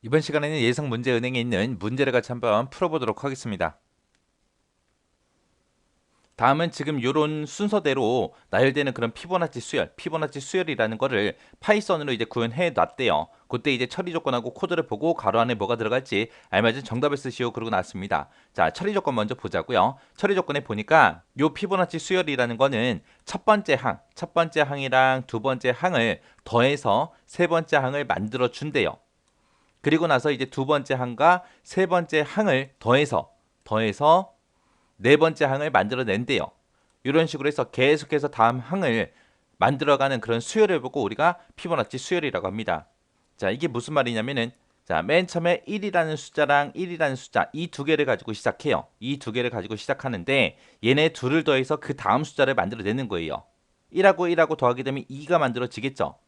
이번 시간에는 예상 문제 은행에 있는 문제를 같이 한번 풀어보도록 하겠습니다. 다음은 지금 이런 순서대로 나열되는 그런 피보나치 수열이라는 거를 파이썬으로 이제 구현해 놨대요. 그때 이제 처리 조건하고 코드를 보고 가로 안에 뭐가 들어갈지 알맞은 정답을 쓰시오 그러고 나왔습니다. 자, 처리 조건 먼저 보자고요. 처리 조건에 보니까 요 피보나치 수열이라는 거는 첫 번째 항이랑 두 번째 항을 더해서 세 번째 항을 만들어 준대요. 그리고 나서 이제 두 번째 항과 세 번째 항을 더해서 네 번째 항을 만들어낸대요. 이런 식으로 해서 계속해서 다음 항을 만들어가는 그런 수열을 보고 우리가 피보나치 수열이라고 합니다. 자, 이게 무슨 말이냐면은 자, 맨 처음에 1이라는 숫자랑 1이라는 숫자 이 두 개를 가지고 시작해요. 이 두 개를 가지고 시작하는데 얘네 둘을 더해서 그 다음 숫자를 만들어내는 거예요. 1하고 더하게 되면 2가 만들어지겠죠.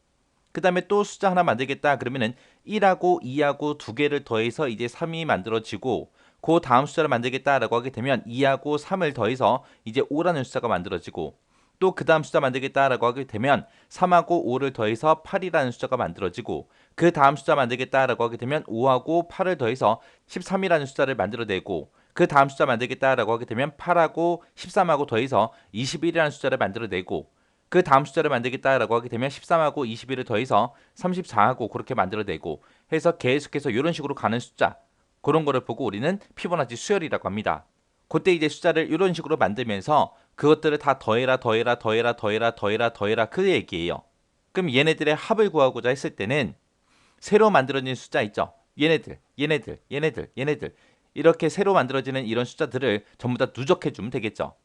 그 다음에 또 숫자 하나 만들겠다 그러면은 1하고 2하고 두 개를 더해서 이제 3이 만들어지고 그 다음 숫자를 만들겠다라고 하게 되면 2하고 3을 더해서 이제 5라는 숫자가 만들어지고 또 그 다음 숫자 만들겠다라고 하게 되면 3하고 5를 더해서 8이라는 숫자가 만들어지고 그 다음 숫자 만들겠다라고 하게 되면 5하고 8을 더해서 13이라는 숫자를 만들어내고 그 다음 숫자 만들겠다라고 하게 되면 8하고 13하고 더해서 21이라는 숫자를 만들어내고 그 다음 숫자를 만들겠다라고 하게 되면 13하고 21을 더해서 34하고 그렇게 만들어내고 해서 계속해서 이런 식으로 가는 숫자 그런 거를 보고 우리는 피보나치 수열이라고 합니다. 그때 이제 숫자를 이런 식으로 만들면서 그것들을 다 더해라 그 얘기예요. 그럼 얘네들의 합을 구하고자 했을 때는 새로 만들어진 숫자 있죠. 얘네들 이렇게 새로 만들어지는 이런 숫자들을 전부 다 누적해 주면 되겠죠.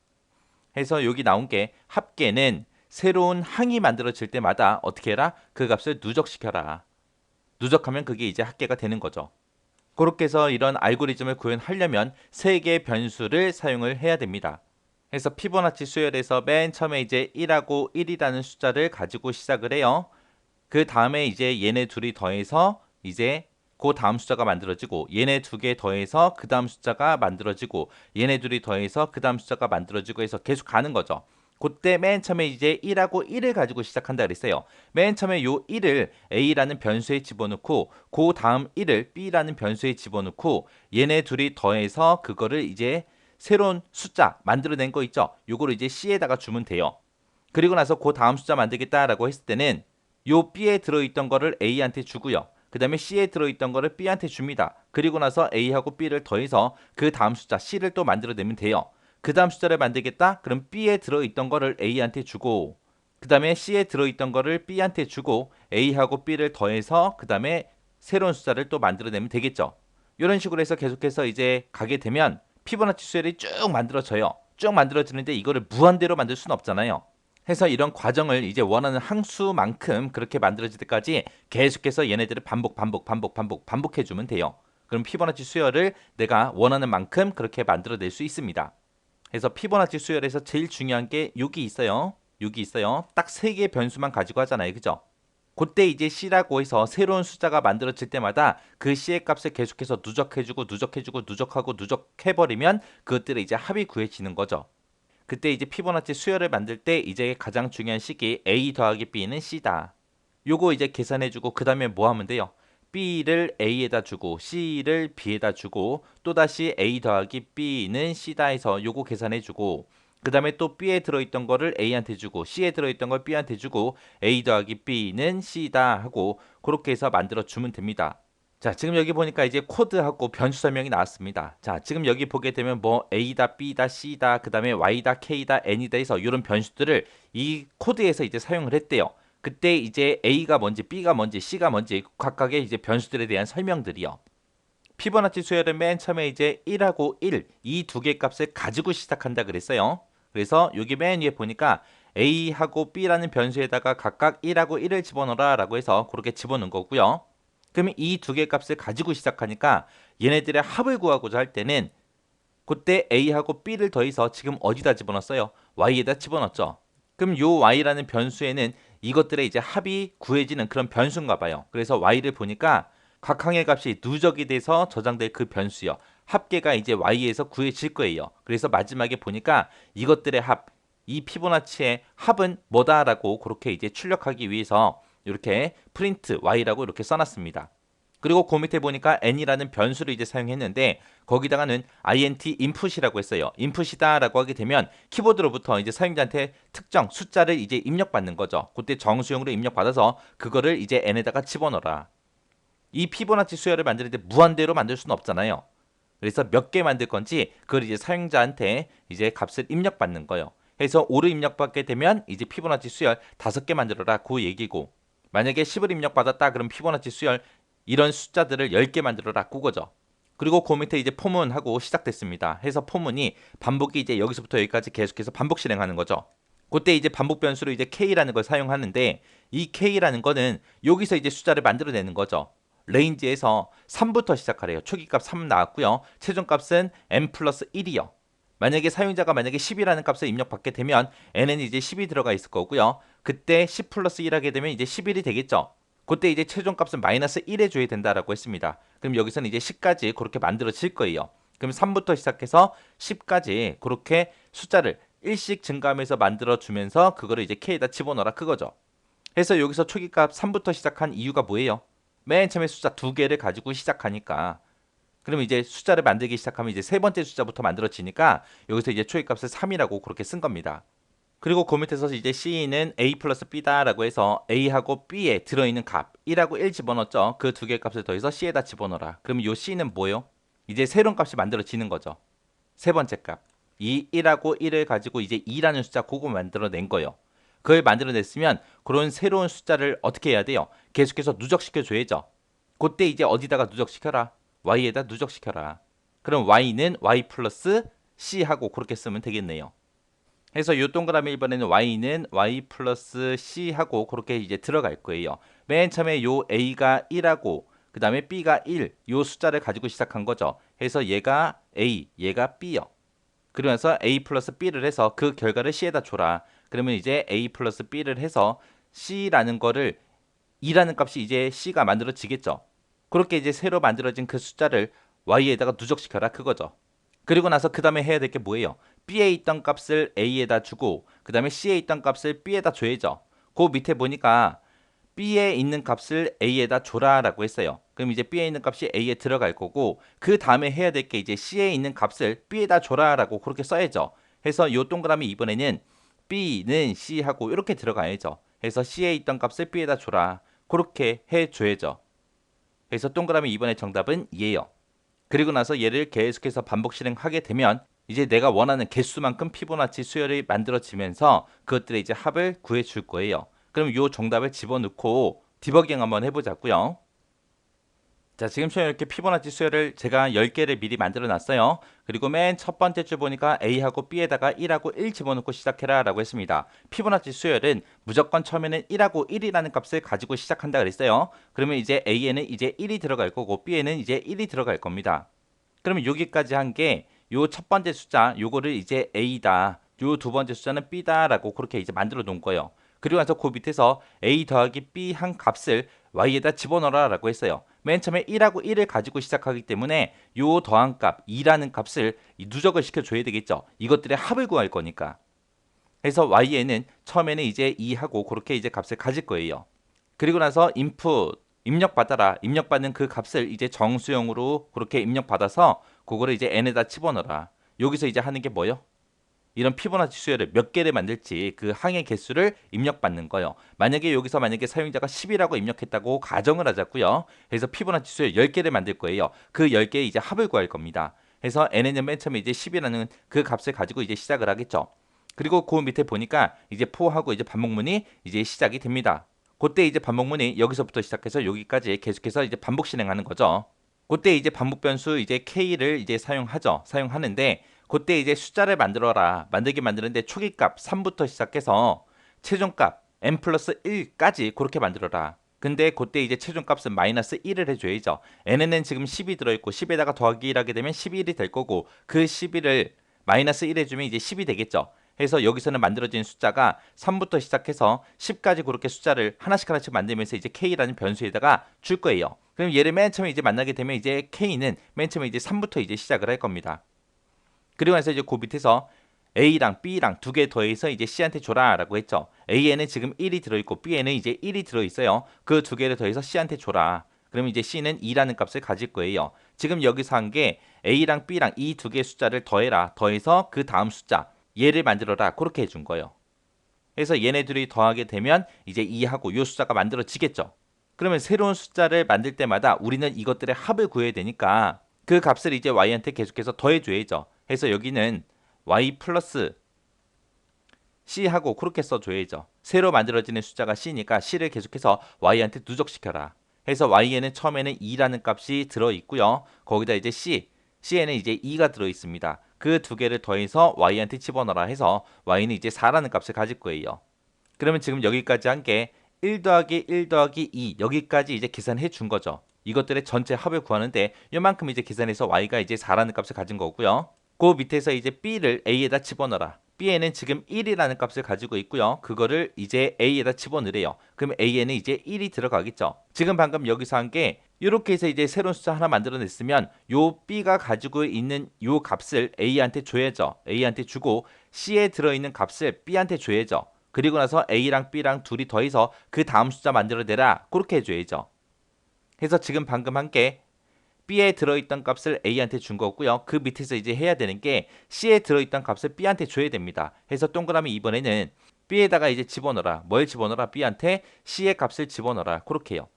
해서 여기 나온 게 합계는 새로운 항이 만들어질 때마다 어떻게 해라? 그 값을 누적시켜라. 누적하면 그게 이제 합계가 되는 거죠. 그렇게 해서 이런 알고리즘을 구현하려면 세 개의 변수를 사용을 해야 됩니다. 그래서 피보나치 수열에서 맨 처음에 이제 1하고 1이라는 숫자를 가지고 시작을 해요. 그 다음에 이제 얘네 둘이 더해서 이제 그 다음 숫자가 만들어지고 얘네 두 개 더해서 그 다음 숫자가 만들어지고 얘네 둘이 더해서 그 다음 숫자가 만들어지고 해서 계속 가는 거죠. 그때 맨 처음에 이제 1하고 1을 가지고 시작한다 그랬어요. 맨 처음에 요 1을 A라는 변수에 집어넣고 그 다음 1을 B라는 변수에 집어넣고 얘네 둘이 더해서 그거를 이제 새로운 숫자 만들어낸 거 있죠. 요거를 이제 C에다가 주면 돼요. 그리고 나서 그 다음 숫자 만들겠다라고 했을 때는 요 B에 들어있던 거를 A한테 주고요. 그 다음에 C에 들어있던 거를 B한테 줍니다. 그리고 나서 A하고 B를 더해서 그 다음 숫자 C를 또 만들어내면 돼요. 그 다음 숫자를 만들겠다? 그럼 B에 들어있던 거를 A한테 주고 그 다음에 C에 들어있던 거를 B한테 주고 A하고 B를 더해서 그 다음에 새로운 숫자를 또 만들어내면 되겠죠. 이런 식으로 해서 계속해서 이제 가게 되면 피보나치 수열이 쭉 만들어져요. 쭉 만들어지는데 이거를 무한대로 만들 수는 없잖아요. 해서 이런 과정을 이제 원하는 항수만큼 그렇게 만들어질 때까지 계속해서 얘네들을 반복해주면 돼요. 그럼 피보나치 수열을 내가 원하는 만큼 그렇게 만들어낼 수 있습니다. 그래서 피보나치 수열에서 제일 중요한 게 6이 있어요. 6이 있어요. 딱 3개의 변수만 가지고 하잖아요. 그죠? 그때 이제 C라고 해서 새로운 숫자가 만들어질 때마다 그 C의 값을 계속해서 누적하고 누적해버리면 그것들이 이제 합이 구해지는 거죠. 그때 이제 피보나치 수열을 만들 때 이제 가장 중요한 식이 A 더하기 B는 C다. 요거 이제 계산해주고 그 다음에 뭐 하면 돼요? B를 A에다 주고 C를 B에다 주고 또다시 A 더하기 B는 C다 해서 요거 계산해주고 그 다음에 또 B에 들어있던 거를 A한테 주고 C에 들어있던 걸 B한테 주고 A 더하기 B는 C다 하고 그렇게 해서 만들어 주면 됩니다. 자, 지금 여기 보니까 이제 코드하고 변수 설명이 나왔습니다. 자, 지금 여기 보게 되면 뭐 A다, B다, C다, 그 다음에 Y다, K다, N이다 해서 이런 변수들을 이 코드에서 이제 사용을 했대요. 그때 이제 A가 뭔지, B가 뭔지, C가 뭔지 각각의 이제 변수들에 대한 설명들이요. 피보나치 수열은 맨 처음에 이제 1하고 1, 이 두 개 값을 가지고 시작한다 그랬어요. 그래서 여기 맨 위에 보니까 A하고 B라는 변수에다가 각각 1하고 1을 집어넣어라 라고 해서 그렇게 집어넣은 거고요. 그러면 이 두 개 값을 가지고 시작하니까 얘네들의 합을 구하고자 할 때는 그때 A하고 B를 더해서 지금 어디다 집어넣었어요? Y에다 집어넣었죠. 그럼 요 Y라는 변수에는 이것들의 이제 합이 구해지는 그런 변수인가 봐요. 그래서 Y를 보니까 각 항의 값이 누적이 돼서 저장될 그 변수요. 합계가 이제 Y에서 구해질 거예요. 그래서 마지막에 보니까 이것들의 합, 이 피보나치의 합은 뭐다라고 그렇게 이제 출력하기 위해서 이렇게 프린트 Y라고 이렇게 써놨습니다. 그리고 그 밑에 보니까 n이라는 변수를 이제 사용했는데 거기다가는 int input이라고 했어요. input이다라고 하게 되면 키보드로부터 이제 사용자한테 특정 숫자를 이제 입력받는 거죠. 그때 정수용으로 입력받아서 그거를 이제 n에다가 집어넣어라. 이 피보나치 수열을 만들 때 무한대로 만들 수는 없잖아요. 그래서 몇 개 만들 건지 그걸 이제 사용자한테 이제 값을 입력받는 거예요. 해서 5를 입력받게 되면 이제 피보나치 수열 5개 만들어라 그 얘기고, 만약에 10을 입력받았다 그럼 피보나치 수열 이런 숫자들을 10개 만들어라 그거죠. 그리고 그 밑에 이제 포문하고 시작됐습니다. 해서 포문이 반복이 이제 여기서부터 여기까지 계속해서 반복 실행하는 거죠. 그때 이제 반복 변수로 이제 k라는 걸 사용하는데 이 k라는 거는 여기서 이제 숫자를 만들어내는 거죠. 레인지에서 3부터 시작하래요. 초기값 3 나왔고요. 최종값은 n 플러스 1이요. 만약에 사용자가 만약에 10이라는 값을 입력받게 되면 n은 이제 10이 들어가 있을 거고요. 그때 10 플러스 1 하게 되면 이제 11이 되겠죠. 그때 이제 최종값은 마이너스 1 해줘야 된다라고 했습니다. 그럼 여기서는 이제 10까지 그렇게 만들어질 거예요. 그럼 3부터 시작해서 10까지 그렇게 숫자를 1씩 증가하면서 만들어주면서 그거를 이제 k에다 집어넣어라 그거죠. 해서 여기서 초기값 3부터 시작한 이유가 뭐예요? 맨 처음에 숫자 2개를 가지고 시작하니까, 그러면 이제 숫자를 만들기 시작하면 이제 세 번째 숫자부터 만들어지니까 여기서 이제 초기값을 3이라고 그렇게 쓴 겁니다. 그리고 그 밑에서 이제 C는 A 플러스 B다라고 해서 A하고 B에 들어있는 값 1하고 1 집어넣었죠. 그 두 개의 값을 더해서 C에다 집어넣어라. 그러면 요 C는 뭐예요? 이제 새로운 값이 만들어지는 거죠. 세 번째 값. 이 1하고 1을 가지고 이제 2라는 숫자 그거 만들어낸 거예요. 그걸 만들어냈으면 그런 새로운 숫자를 어떻게 해야 돼요? 계속해서 누적시켜줘야죠. 그때 이제 어디다가 누적시켜라? y에다 누적시켜라. 그럼 y는 y 플러스 c하고 그렇게 쓰면 되겠네요. 해서 요 동그라미 1번에는 y는 y 플러스 c하고 그렇게 이제 들어갈 거예요. 맨 처음에 요 a가 1하고 그 다음에 b가 1, 요 숫자를 가지고 시작한 거죠. 해서 얘가 a, 얘가 b요. 그러면서 a 플러스 b를 해서 그 결과를 c에다 줘라. 그러면 이제 a 플러스 b를 해서 c라는 거를 2라는 값이 이제 c가 만들어지겠죠. 그렇게 이제 새로 만들어진 그 숫자를 y에다가 누적시켜라 그거죠. 그리고 나서 그 다음에 해야 될 게 뭐예요? b에 있던 값을 a에다 주고 그 다음에 c에 있던 값을 b에다 줘야죠. 그 밑에 보니까 b에 있는 값을 a에다 줘라 라고 했어요. 그럼 이제 b에 있는 값이 a에 들어갈 거고 그 다음에 해야 될 게 이제 c에 있는 값을 b에다 줘라 라고 그렇게 써야죠. 해서 요 동그라미 이번에는 b는 c하고 이렇게 들어가야죠. 해서 c에 있던 값을 b에다 줘라. 그렇게 해줘야죠. 그래서 동그라미 이번에 정답은 얘예요. 그리고 나서 얘를 계속해서 반복 실행하게 되면 이제 내가 원하는 개수만큼 피보나치 수열이 만들어지면서 그것들의 이제 합을 구해줄 거예요. 그럼 이 정답을 집어넣고 디버깅 한번 해보자고요. 자, 지금처럼 이렇게 피보나치 수열을 제가 10개를 미리 만들어 놨어요. 그리고 맨 첫 번째 줄 보니까 A하고 B에다가 1하고 1 집어넣고 시작해라 라고 했습니다. 피보나치 수열은 무조건 처음에는 1하고 1이라는 값을 가지고 시작한다 그랬어요. 그러면 이제 A에는 이제 1이 들어갈 거고 B에는 이제 1이 들어갈 겁니다. 그러면 여기까지 한 게 요 첫 번째 숫자 요거를 이제 A다, 요 두 번째 숫자는 B다 라고 그렇게 이제 만들어 놓은 거예요. 그리고 나서 그 밑에서 A 더하기 B 한 값을 Y에다 집어넣어라 라고 했어요. 맨 처음에 1하고 1을 가지고 시작하기 때문에 요 더한 값 2라는 값을 누적을 시켜줘야 되겠죠. 이것들의 합을 구할 거니까. 그래서 y에는 처음에는 이제 2하고 그렇게 이제 값을 가질 거예요. 그리고 나서 input 입력받아라. 입력받는 그 값을 이제 정수형으로 그렇게 입력받아서 그거를 이제 n에다 집어넣어라. 여기서 이제 하는 게 뭐예요? 이런 피보나치 수열을 몇 개를 만들지 그 항의 개수를 입력받는 거예요. 만약에 여기서 만약에 사용자가 10이라고 입력했다고 가정을 하자고요. 그래서 피보나치 수열 10개를 만들 거예요. 그 10개의 이제 합을 구할 겁니다. 그래서 n은 맨 처음에 이제 10이라는 그 값을 가지고 이제 시작을 하겠죠. 그리고 그 밑에 보니까 이제 포하고 이제 반복문이 이제 시작이 됩니다. 그때 이제 반복문이 여기서부터 시작해서 여기까지 계속해서 이제 반복 실행하는 거죠. 그때 이제 반복 변수 이제 k를 이제 사용하는데 그때 이제 숫자를 만들어라. 만들는데 초기값 3부터 시작해서 최종값 n 플러스 1까지 그렇게 만들어라. 근데 그때 이제 최종값은 마이너스 1을 해줘야죠. n에는 지금 10이 들어있고 10에다가 더하기 1 하게 되면 11이 될 거고 그 11을 마이너스 1 해주면 이제 10이 되겠죠. 해서 여기서는 만들어진 숫자가 3부터 시작해서 10까지 그렇게 숫자를 하나씩 만들면서 이제 k라는 변수에다가 줄 거예요. 그럼 얘를 맨 처음에 이제 만나게 되면 이제 k는 맨 처음에 이제 3부터 이제 시작을 할 겁니다. 그리고 나서 이제 그 밑에서 A랑 B랑 두 개 더해서 이제 C한테 줘라 라고 했죠. A에는 지금 1이 들어있고 B에는 이제 1이 들어있어요. 그 두 개를 더해서 C한테 줘라. 그럼 이제 C는 2라는 값을 가질 거예요. 지금 여기서 한 게 A랑 B랑 이 두 개의 숫자를 더해라. 더해서 그 다음 숫자 얘를 만들어라. 그렇게 해준 거예요. 그래서 얘네들이 더하게 되면 이제 2하고 이 숫자가 만들어지겠죠. 그러면 새로운 숫자를 만들 때마다 우리는 이것들의 합을 구해야 되니까 그 값을 이제 y한테 계속해서 더해줘야죠. 해서 여기는 y 플러스 c하고 그렇게 써줘야죠. 새로 만들어지는 숫자가 c니까 c를 계속해서 y한테 누적시켜라. 해서 y에는 처음에는 2라는 값이 들어있고요. 거기다 이제 c에는 이제 2가 들어있습니다. 그 두 개를 더해서 y한테 집어넣어라 해서 y는 이제 4라는 값을 가질 거예요. 그러면 지금 여기까지 한 게 1 더하기 1 더하기 2 여기까지 이제 계산해 준 거죠. 이것들의 전체 합을 구하는데 요만큼 이제 계산해서 y가 이제 4라는 값을 가진 거고요. 그 밑에서 이제 b를 a에다 집어넣어라. b에는 지금 1이라는 값을 가지고 있고요. 그거를 이제 a에다 집어넣으래요. 그럼 a에는 이제 1이 들어가겠죠. 지금 방금 여기서 한 게 이렇게 해서 이제 새로운 숫자 하나 만들어냈으면 요 b가 가지고 있는 요 값을 a한테 줘야죠. a한테 주고 c에 들어있는 값을 b한테 줘야죠. 그리고 나서 a랑 b랑 둘이 더해서 그 다음 숫자 만들어내라. 그렇게 해줘야죠. 그래서 지금 방금 한 게 B에 들어있던 값을 A한테 준 거고요. 그 밑에서 이제 해야 되는 게 C에 들어있던 값을 B한테 줘야 됩니다. 해서 동그라미 이번에는 B에다가 이제 집어넣어라. 뭘 집어넣어라? B한테 C의 값을 집어넣어라. 그렇게 해요.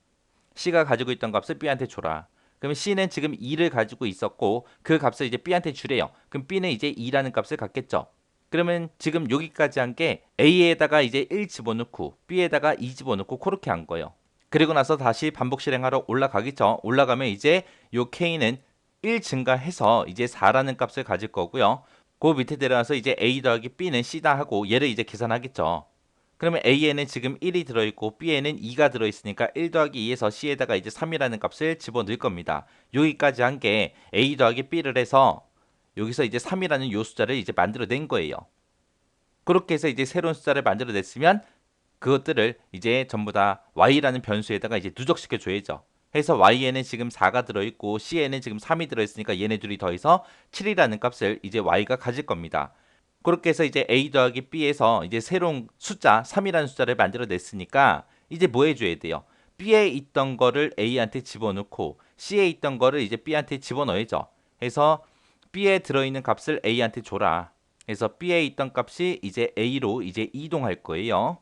C가 가지고 있던 값을 B한테 줘라. 그러면 C는 지금 2를 가지고 있었고 그 값을 이제 B한테 주래요. 그럼 B는 이제 2라는 값을 갖겠죠. 그러면 지금 여기까지 한 게 A에다가 이제 1 집어넣고 B에다가 2 집어넣고 그렇게 한 거예요. 그리고 나서 다시 반복 실행하러 올라가겠죠. 올라가면 이제 요 K는 1 증가해서 이제 4라는 값을 가질 거고요. 그 밑에 내려와서 이제 A 더하기 B는 C다 하고 얘를 이제 계산하겠죠. 그러면 A에는 지금 1이 들어있고 B에는 2가 들어있으니까 1 더하기 2에서 C에다가 이제 3이라는 값을 집어넣을 겁니다. 여기까지 한 게 A 더하기 B를 해서 여기서 이제 3이라는 요 숫자를 이제 만들어낸 거예요. 그렇게 해서 이제 새로운 숫자를 만들어냈으면 그것들을 이제 전부 다 y라는 변수에다가 이제 누적시켜 줘야죠. 해서 y에는 지금 4가 들어있고 c에는 지금 3이 들어있으니까 얘네 둘이 더해서 7이라는 값을 이제 y가 가질 겁니다. 그렇게 해서 이제 a 더하기 b에서 이제 새로운 숫자 3이라는 숫자를 만들어냈으니까 이제 뭐 해줘야 돼요? b에 있던 거를 a한테 집어넣고 c에 있던 거를 이제 b한테 집어넣어야죠. 해서 b에 들어있는 값을 a한테 줘라. 그래서 b에 있던 값이 이제 a로 이제 이동할 거예요.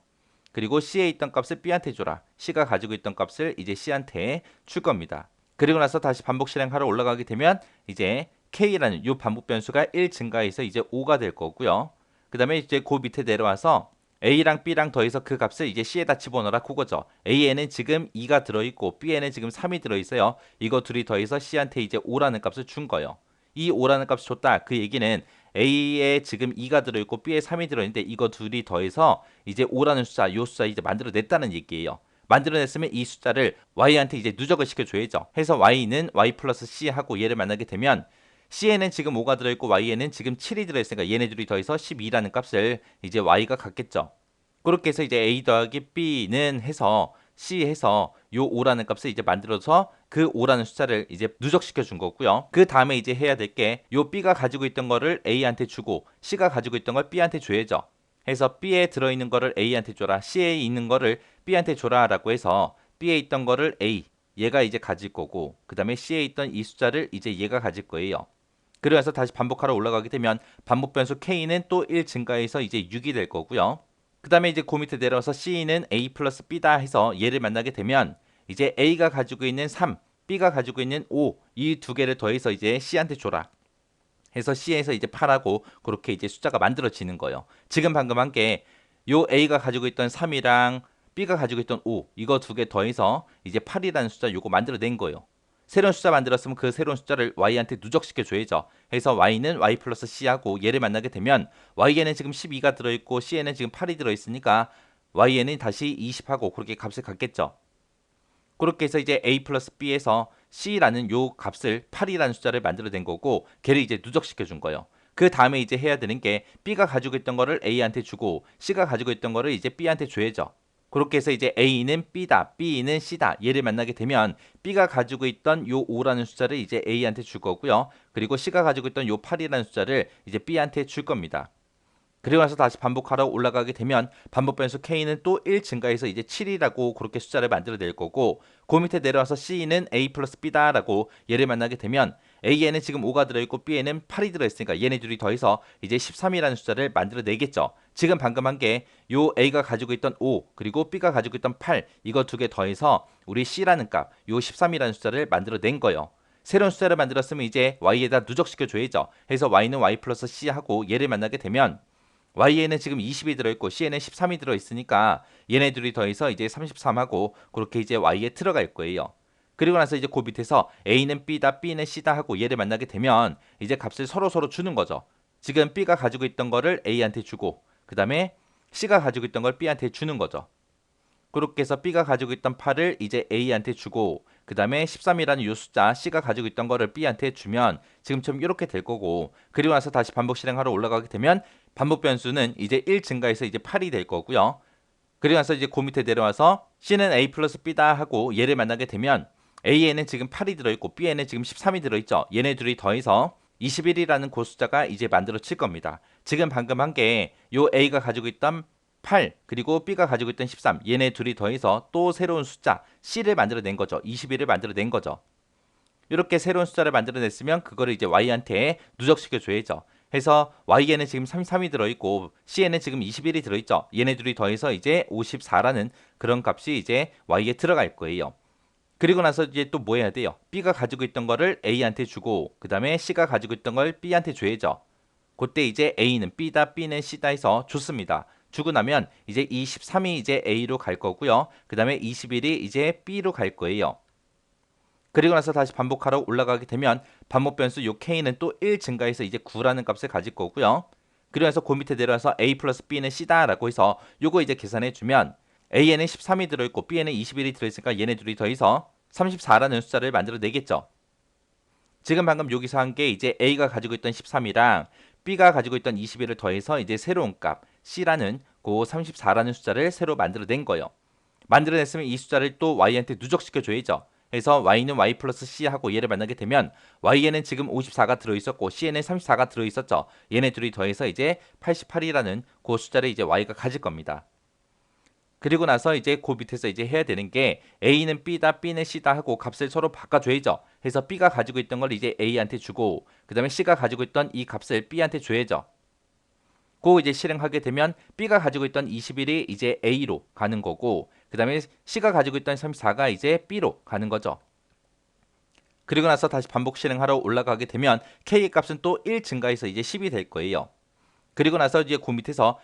그리고 C에 있던 값을 B한테 줘라. C가 가지고 있던 값을 이제 C한테 줄 겁니다. 그리고 나서 다시 반복 실행하러 올라가게 되면 이제 K라는 이 반복 변수가 1 증가해서 이제 5가 될 거고요. 그 다음에 이제 그 밑에 내려와서 A랑 B랑 더해서 그 값을 이제 C에다 집어넣어라 그거죠. A에는 지금 2가 들어있고 B에는 지금 3이 들어있어요. 이거 둘이 더해서 C한테 이제 5라는 값을 준 거예요. 이 5라는 값을 줬다. 그 얘기는 A에 지금 2가 들어있고 B에 3이 들어있는데 이거 둘이 더해서 이제 5라는 숫자, 요 숫자 이제 만들어냈다는 얘기예요. 만들어냈으면 이 숫자를 y한테 이제 누적을 시켜줘야죠. 해서 y는 y 플러스 c 하고 얘를 만나게 되면 c에는 지금 5가 들어있고 y에는 지금 7이 들어있으니까 얘네들이 더해서 12라는 값을 이제 y가 갖겠죠. 그렇게 해서 이제 a 더하기 b는 해서 C 해서 요 5라는 값을 이제 만들어서 그 5라는 숫자를 이제 누적시켜 준 거고요. 그 다음에 이제 해야 될 게 요 B가 가지고 있던 거를 A한테 주고 C가 가지고 있던 걸 B한테 줘야죠. 해서 B에 들어있는 거를 A한테 줘라. C에 있는 거를 B한테 줘라 라고 해서 B에 있던 거를 A 얘가 이제 가질 거고 그 다음에 C에 있던 이 숫자를 이제 얘가 가질 거예요. 그래서 다시 반복하러 올라가게 되면 반복 변수 K는 또 1 증가해서 이제 6이 될 거고요. 그 다음에 이제 그 밑에 내려와서 C는 A 플러스 B다 해서 얘를 만나게 되면 이제 A가 가지고 있는 3, B가 가지고 있는 5, 이 두 개를 더해서 이제 C한테 줘라. 해서 C에서 이제 8하고 그렇게 이제 숫자가 만들어지는 거예요. 지금 방금 한 게 요 A가 가지고 있던 3이랑 B가 가지고 있던 5, 이거 두 개 더해서 이제 8이라는 숫자 요거 만들어낸 거예요. 새로운 숫자 만들었으면 그 새로운 숫자를 y한테 누적시켜 줘야죠. 해서 y는 y 플러스 c하고 얘를 만나게 되면 y에는 지금 12가 들어있고 c에는 지금 8이 들어있으니까 y에는 다시 20하고 그렇게 값을 갖겠죠. 그렇게 해서 이제 a 플러스 b에서 c라는 요 값을 8이라는 숫자를 만들어낸 거고 걔를 이제 누적시켜 준 거예요. 그 다음에 이제 해야 되는 게 b가 가지고 있던 거를 a한테 주고 c가 가지고 있던 거를 이제 b한테 줘야죠. 그렇게 해서 이제 A는 B다, B는 C다. 얘를 만나게 되면 B가 가지고 있던 요 5라는 숫자를 이제 A한테 줄 거고요. 그리고 C가 가지고 있던 요 8이라는 숫자를 이제 B한테 줄 겁니다. 그리고 나서 다시 반복하러 올라가게 되면 반복 변수 k는 또 1 증가해서 이제 7이라고 그렇게 숫자를 만들어낼 거고, 그 밑에 내려와서 c는 a 플러스 b다라고 얘를 만나게 되면 a에는 지금 5가 들어있고 b에는 8이 들어있으니까 얘네 둘이 더해서 이제 13이라는 숫자를 만들어내겠죠. 지금 방금 한 게 요 a가 가지고 있던 5 그리고 b가 가지고 있던 8 이거 두 개 더해서 우리 c라는 값 요 13이라는 숫자를 만들어낸 거예요. 새로운 숫자를 만들었으면 이제 y에다 누적시켜 줘야죠. 해서 y는 y 플러스 c 하고 얘를 만나게 되면 y에는 지금 20이 들어있고 c에는 13이 들어있으니까 얘네 둘이 더해서 이제 33하고 그렇게 이제 y에 들어갈 거예요. 그리고 나서 이제 그 밑에서 a는 b다 b는 c다 하고 얘를 만나게 되면 이제 값을 서로 주는 거죠. 지금 b가 가지고 있던 거를 a한테 주고 그 다음에 c가 가지고 있던 걸 b한테 주는 거죠. 그렇게 해서 b가 가지고 있던 8을 이제 a한테 주고 그 다음에 13이라는 요 숫자 c가 가지고 있던 거를 b한테 주면 지금처럼 이렇게 될 거고, 그리고 나서 다시 반복 실행하러 올라가게 되면 반복 변수는 이제 1 증가해서 이제 8이 될 거고요. 그리고 나서 이제 그 밑에 내려와서 c는 a 플러스 b다 하고 얘를 만나게 되면 a에는 지금 8이 들어있고 b에는 지금 13이 들어있죠. 얘네 둘이 더해서 21이라는 그 숫자가 이제 만들어질 겁니다. 지금 방금 한 게 요 a가 가지고 있던 8 그리고 b가 가지고 있던 13 얘네 둘이 더해서 또 새로운 숫자 c를 만들어낸 거죠. 21을 만들어낸 거죠. 이렇게 새로운 숫자를 만들어냈으면 그거를 이제 y한테 누적시켜 줘야죠. 해서 y에는 지금 33이 들어있고 c에는 지금 21이 들어있죠. 얘네 둘이 더해서 이제 54라는 그런 값이 이제 y에 들어갈 거예요. 그리고 나서 이제 또 뭐 해야 돼요? b가 가지고 있던 거를 a한테 주고 그 다음에 c가 가지고 있던 걸 b한테 줘야죠. 그때 이제 a는 b다 b는 c다 해서 줬습니다. 주고 나면 이제 이 13이 이제 a로 갈 거고요. 그 다음에 21이 이제 b로 갈 거예요. 그리고 나서 다시 반복하러 올라가게 되면 반복 변수 요 k는 또 1 증가해서 이제 9라는 값을 가질 거고요. 그리고 나서 그 밑에 내려와서 a 플러스 b는 c다라고 해서 요거 이제 계산해 주면 a에는 13이 들어있고 b에는 21이 들어있으니까 얘네 둘이 더해서 34라는 숫자를 만들어내겠죠. 지금 방금 여기서 한 게 이제 a가 가지고 있던 13이랑 b가 가지고 있던 21을 더해서 이제 새로운 값 c라는 그 34라는 숫자를 새로 만들어낸 거예요. 만들어냈으면 이 숫자를 또 y한테 누적시켜 줘야죠. 그래서 y는 y 플러스 c 하고 얘를 만나게 되면 y에는 지금 54가 들어있었고 c에는 34가 들어있었죠. 얘네 둘이 더해서 이제 88이라는 그 숫자를 이제 y가 가질 겁니다. 그리고 나서 이제 그 밑에서 이제 해야 되는 게 a는 b다 b는 c다 하고 값을 서로 바꿔줘야죠. 해서 b가 가지고 있던 걸 이제 a한테 주고 그 다음에 c가 가지고 있던 이 값을 b한테 줘야죠. 그 이제 실행하게 되면 b가 가지고 있던 21이 이제 a로 가는 거고 그 다음에 c가 가지고 있던 34가 이제 b로 가는 거죠. 그리고 나서 다시 반복 실행하러 올라가게 되면 k의 값은 또 1 증가해서 이제 10이 될 거예요. 그리고 나서 이제 그 밑에서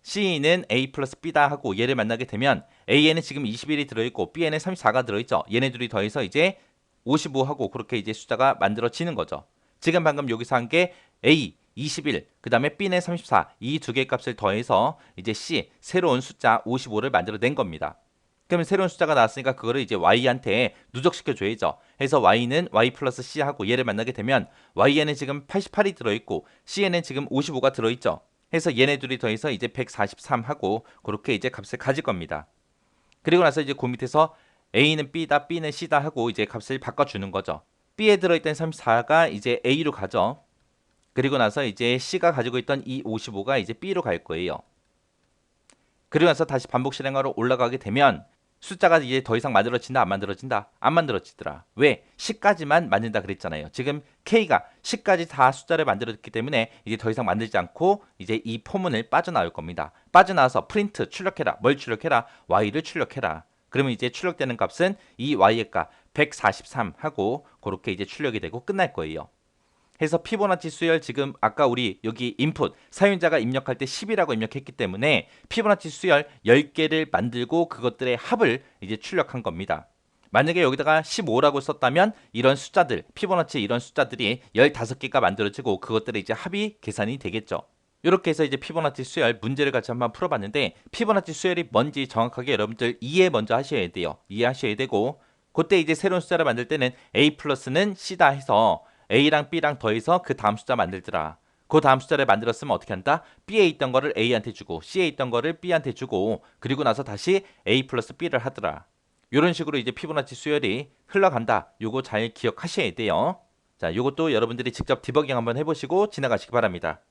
c는 a 플러스 b다 하고 얘를 만나게 되면 a에는 지금 21이 들어있고 b에는 34가 들어있죠. 얘네 둘이 더해서 이제 55하고 그렇게 이제 숫자가 만들어지는 거죠. 지금 방금 여기서 한 게 a 21, 그 다음에 b는 34 이 두 개의 값을 더해서 이제 c 새로운 숫자 55를 만들어낸 겁니다. 그러면 새로운 숫자가 나왔으니까 그거를 이제 y한테 누적시켜 줘야죠. 해서 y는 y 플러스 c 하고 얘를 만나게 되면 y에는 지금 88이 들어있고 c에는 지금 55가 들어있죠. 해서 얘네 둘이 더해서 이제 143 하고 그렇게 이제 값을 가질 겁니다. 그리고 나서 이제 그 밑에서 a는 b다 b는 c다 하고 이제 값을 바꿔주는 거죠. b에 들어있던 34가 이제 a로 가죠. 그리고 나서 이제 c가 가지고 있던 이 55가 이제 b로 갈 거예요. 그리고 나서 다시 반복 실행하러 올라가게 되면 숫자가 이제 더 이상 만들어진다 안 만들어진다? 안 만들어지더라. 왜? 10까지만 만든다 그랬잖아요. 지금 k가 10까지 다 숫자를 만들었기 때문에 이제 더 이상 만들지 않고 이제 이 포문을 빠져나올 겁니다. 빠져나와서 프린트 출력해라. 뭘 출력해라? y를 출력해라. 그러면 이제 출력되는 값은 이 y의 값 143 하고 그렇게 이제 출력이 되고 끝날 거예요. 해서 피보나치 수열 지금 아까 우리 여기 인풋 사용자가 입력할 때 10이라고 입력했기 때문에 피보나치 수열 10개를 만들고 그것들의 합을 이제 출력한 겁니다. 만약에 여기다가 15라고 썼다면 이런 숫자들 피보나치 이런 숫자들이 15개가 만들어지고 그것들의 이제 합이 계산이 되겠죠. 이렇게 해서 이제 피보나치 수열 문제를 같이 한번 풀어봤는데 피보나치 수열이 뭔지 정확하게 여러분들 이해 먼저 하셔야 돼요. 이해하셔야 되고 그때 이제 새로운 숫자를 만들 때는 a 플러스는 c다 해서 a랑 b랑 더해서 그 다음 숫자 만들더라. 그 다음 숫자를 만들었으면 어떻게 한다? b에 있던 거를 a한테 주고 c에 있던 거를 b한테 주고 그리고 나서 다시 a 플러스 b를 하더라. 이런 식으로 이제 피보나치 수열이 흘러간다. 요거 잘 기억하셔야 돼요. 자, 요것도 여러분들이 직접 디버깅 한번 해보시고 지나가시기 바랍니다.